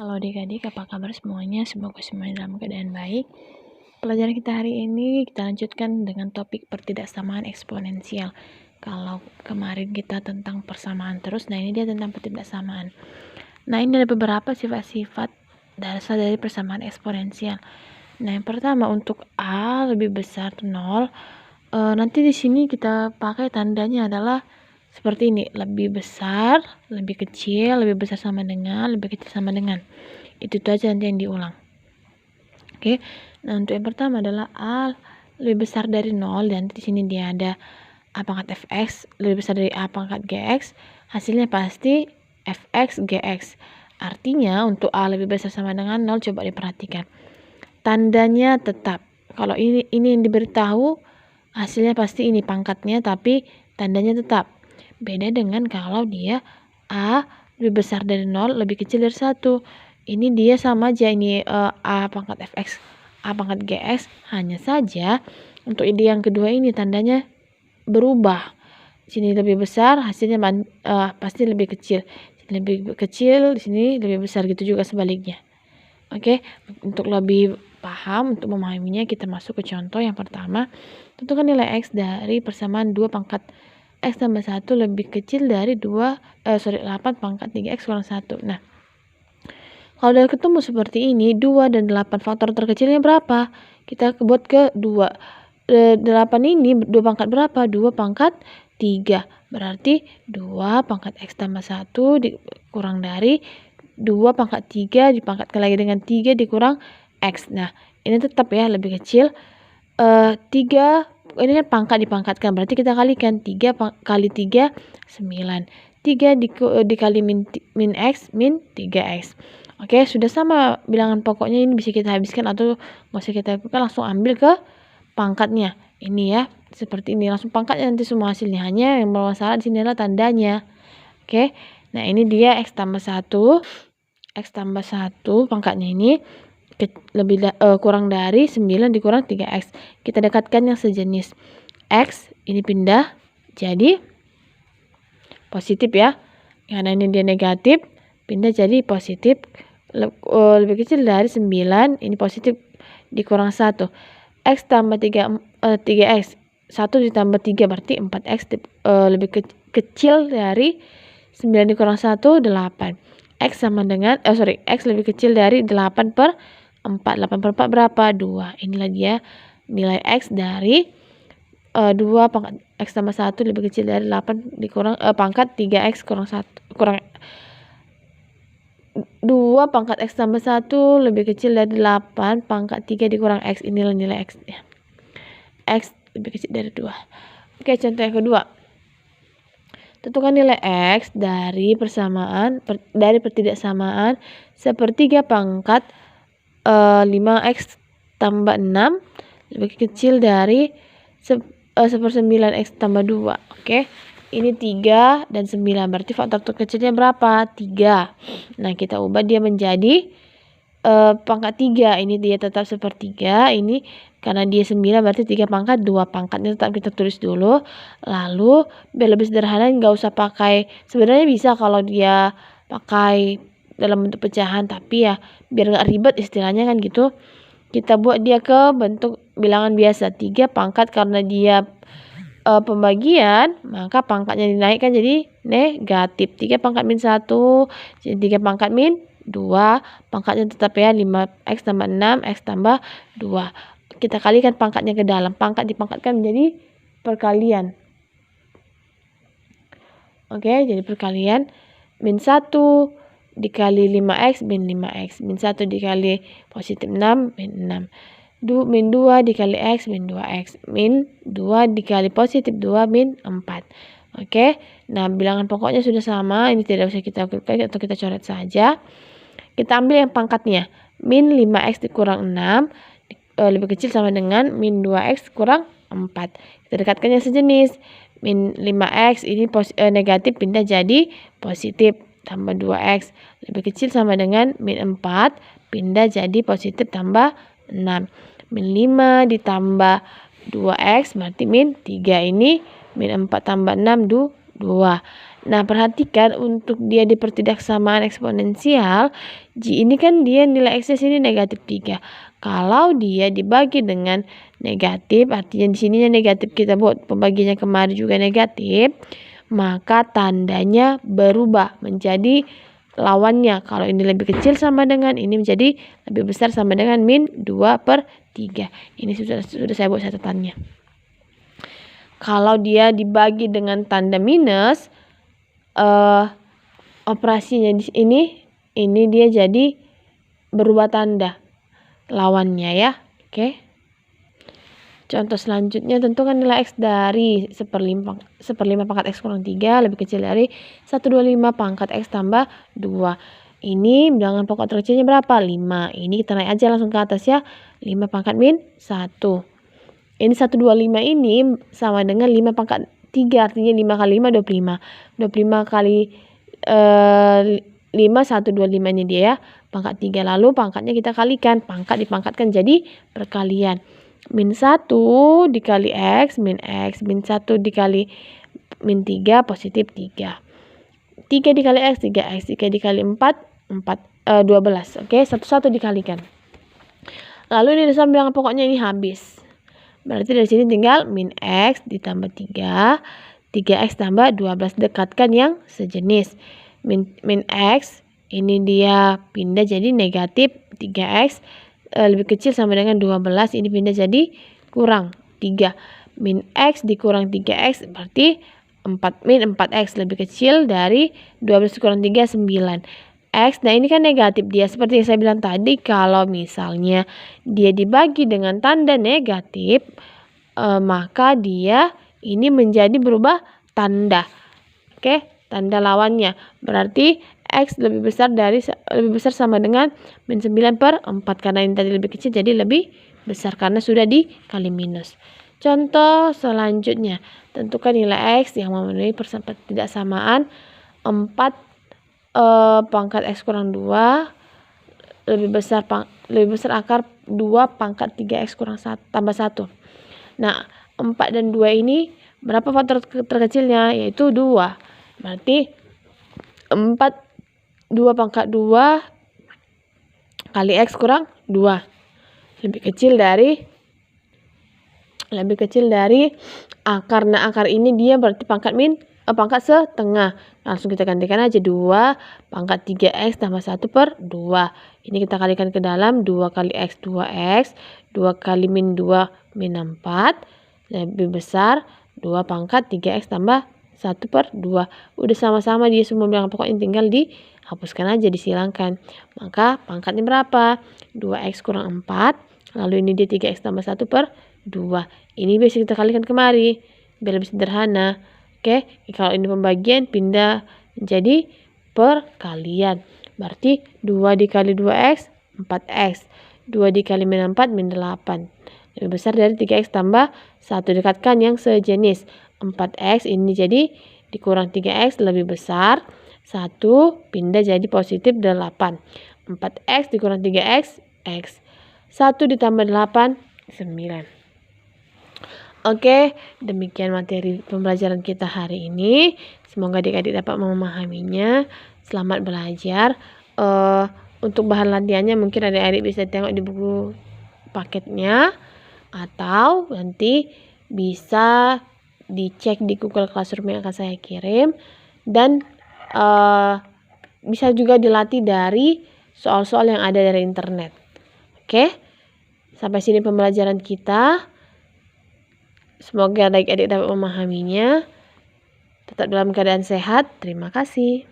Halo adik-adik, apa kabar semuanya? Semoga semuanya dalam keadaan baik. Pelajaran kita hari ini kita lanjutkan dengan topik pertidaksamaan eksponensial. Kalau kemarin kita tentang persamaan terus, nah ini dia tentang pertidaksamaan. Nah ini ada beberapa sifat-sifat dasar dari persamaan eksponensial. Nah yang pertama untuk A lebih besar 0, nanti di sini kita pakai tandanya adalah seperti ini, lebih besar, lebih kecil, lebih besar sama dengan, lebih kecil sama dengan. Itu aja nanti yang diulang. Oke. Nah, untuk yang pertama adalah A lebih besar dari 0, dan di sini dia ada A pangkat fx lebih besar dari A pangkat gx. Hasilnya pasti fx gx. Artinya untuk A lebih besar sama dengan 0, coba diperhatikan. Tandanya tetap. Kalau ini yang diberitahu, hasilnya pasti ini pangkatnya, tapi tandanya tetap. Beda dengan kalau dia A lebih besar dari 0, lebih kecil dari 1. Ini dia sama aja, ini A pangkat fx, A pangkat gx. Hanya saja untuk ide yang kedua ini tandanya berubah. Sini lebih besar, hasilnya pasti lebih kecil. Lebih kecil, di sini lebih besar, gitu juga sebaliknya. Oke, untuk lebih paham, untuk memahaminya kita masuk ke contoh yang pertama. Tentukan nilai x dari persamaan 2 pangkat x tambah 1 lebih kecil dari 8 pangkat 3x kurang 1. Nah, kalau udah ketemu seperti ini, 2 dan 8 faktor terkecilnya berapa? Kita buat ke 2. 8 ini 2 pangkat berapa? 2 pangkat 3. Berarti 2 pangkat x tambah 1 dikurang dari 2 pangkat 3 dipangkatkan lagi dengan 3 dikurang x. Nah, ini tetap ya lebih kecil. 3 ini kan pangkat dipangkatkan, berarti kita kalikan 3 kali 3 9. 3 dikali min x min 3x. Oke, sudah sama bilangan pokoknya, ini bisa kita habiskan atau nggak usah kita lakukan, langsung ambil ke pangkatnya. Ini ya, seperti ini langsung pangkatnya nanti semua hasilnya. Hanya yang bermasalah di sini adalah tandanya. Oke. Nah, ini dia x tambah 1. X tambah 1 pangkatnya ini kurang dari 9 dikurang 3x. Kita dekatkan yang sejenis. X ini pindah jadi positif ya. Karena ini dia negatif, pindah jadi positif. Lebih kecil dari 9, ini positif dikurang 1. X tambah 3x. 1 ditambah 3 berarti 4x lebih kecil dari 9 dikurang 1, 8. X sama dengan, X lebih kecil dari 8 per 4. 8 per 4 berapa? 2. Inilah dia nilai X dari 2 pangkat X tambah 1 lebih kecil dari 8 dikurang pangkat 3X kurang 1. Kurang 2 pangkat X tambah 1 lebih kecil dari 8 pangkat 3 dikurang X. Inilah nilai X ya. X lebih kecil dari 2. Oke, contoh yang kedua. Tentukan nilai X dari pertidaksamaan sepertiga pangkat 5x tambah 6 lebih kecil dari 1/9x tambah 2. Oke. Ini 3 dan 9. Berarti faktor terkecilnya berapa? 3. Nah, kita ubah dia menjadi pangkat 3. Ini dia tetap sepertiga. Ini karena dia 9 berarti 3 pangkat 2 pangkatnya tetap kita tulis dulu. Lalu biar lebih sederhana nggak usah pakai, sebenarnya bisa kalau dia pakai dalam bentuk pecahan, tapi ya biar nggak ribet istilahnya kan gitu. Kita buat dia ke bentuk bilangan biasa. 3 pangkat karena dia pembagian, maka pangkatnya dinaikkan jadi negatif. 3 pangkat min 1 jadi 3 pangkat min 2. Pangkatnya tetap ya 5x tambah 6 x tambah 2. Kita kalikan pangkatnya ke dalam. Pangkat dipangkatkan menjadi perkalian. Oke, jadi perkalian. Min 1 dikali 5x min 5x. Min 1 dikali positif 6 min 6. Min 2 dikali x min 2x. Min 2 dikali positif 2 min 4. Oke. Nah, bilangan pokoknya sudah sama. Ini tidak usah kita lakukan atau kita coret saja. Kita ambil yang pangkatnya. Min 5x dikurang 6 lebih kecil sama dengan min 2x kurang 4. Kita dekatkan yang sejenis. Min 5x ini negatif pindah jadi positif tambah 2x. Lebih kecil sama dengan min 4 pindah jadi positif tambah 6. Min 5 ditambah 2x berarti min 3. Ini min 4 tambah 6 2. Nah, perhatikan untuk dia di pertidaksamaan eksponensial, J ini kan dia nilai X-nya sini negatif 3. Kalau dia dibagi dengan negatif, artinya di sininya negatif, kita buat pembagiannya kemarin juga negatif, maka tandanya berubah menjadi lawannya. Kalau ini lebih kecil sama dengan ini menjadi lebih besar sama dengan min 2/3. Ini sudah saya buat catatannya. Kalau dia dibagi dengan tanda minus, operasinya di ini dia jadi berubah tanda lawannya ya. Oke. Contoh selanjutnya, tentukan nilai X dari 1/5 pangkat X kurang 3 lebih kecil dari 1/25 pangkat X tambah 2. Ini bilangan pokok terkecilnya berapa? 5. Ini kita naik aja langsung ke atas ya. 5 pangkat min 1. Ini 125 ini sama dengan 5 pangkat 3, artinya 5 kali 5, 25. 25 kali 5, 125 ini dia ya. Pangkat 3, lalu pangkatnya kita kalikan. Pangkat dipangkatkan jadi perkalian. Min 1 dikali X, min X. Min 1 dikali min 3, positif 3. 3 dikali X, 3X. 3 dikali 4, 12. Oke, 1 dikalikan. Lalu ini dasar bilangan pokoknya ini habis. Berarti dari sini tinggal min X ditambah 3. 3X tambah 12. Dekatkan yang sejenis. Min X ini dia pindah jadi negatif 3X. Lebih kecil sama dengan 12. Ini pindah jadi kurang 3. Min X dikurang 3X berarti min 4X lebih kecil dari 12 kurang 3, 9. X, nah ini kan negatif dia. Seperti yang saya bilang tadi, kalau misalnya dia dibagi dengan tanda negatif, maka dia ini menjadi berubah tanda. Oke, tanda lawannya. Berarti X lebih besar sama dengan min 9/4, karena ini tadi lebih kecil jadi lebih besar karena sudah dikali minus. Contoh selanjutnya, tentukan nilai X yang memenuhi pertidaksamaan 4 pangkat X kurang 2 lebih besar akar 2 pangkat 3X kurang 1 tambah 1. Nah, 4 dan 2 ini berapa faktor terkecilnya? Yaitu 2. Berarti 2 pangkat 2 kali X kurang 2. Lebih kecil dari akar. Nah, akar ini dia berarti pangkat setengah. Langsung kita gantikan aja 2 pangkat 3X tambah 1/2. Ini kita kalikan ke dalam. 2 kali X 2X. 2 kali min 2 min 4. Lebih besar 2 pangkat 3X tambah 1/2. Udah sama-sama dia semua bilangan pokoknya, tinggal dihapuskan aja, disilangkan. Maka pangkatnya berapa? 2X kurang 4. Lalu ini dia 3X tambah 1/2. Ini biasa kita kalikan kemari biar lebih sederhana. Oke, kalau ini pembagian pindah menjadi perkalian. Berarti 2 dikali 2X 4X. 2 dikali min 4 min 8. Lebih besar dari 3X tambah 1. Dekatkan yang sejenis. 4X ini jadi dikurang 3X lebih besar. 1 pindah jadi positif 8. 4X dikurang 3X, X. 1 ditambah 8, 9. Oke, demikian materi pembelajaran kita hari ini. Semoga adik-adik dapat memahaminya. Selamat belajar. Untuk bahan latihannya mungkin adik-adik bisa tengok di buku paketnya, atau nanti bisa dicek di Google Classroom yang akan saya kirim, dan bisa juga dilatih dari soal-soal yang ada dari internet. Oke, sampai sini pembelajaran kita. Semoga adik-adik dapat memahaminya. Tetap dalam keadaan sehat. Terima kasih.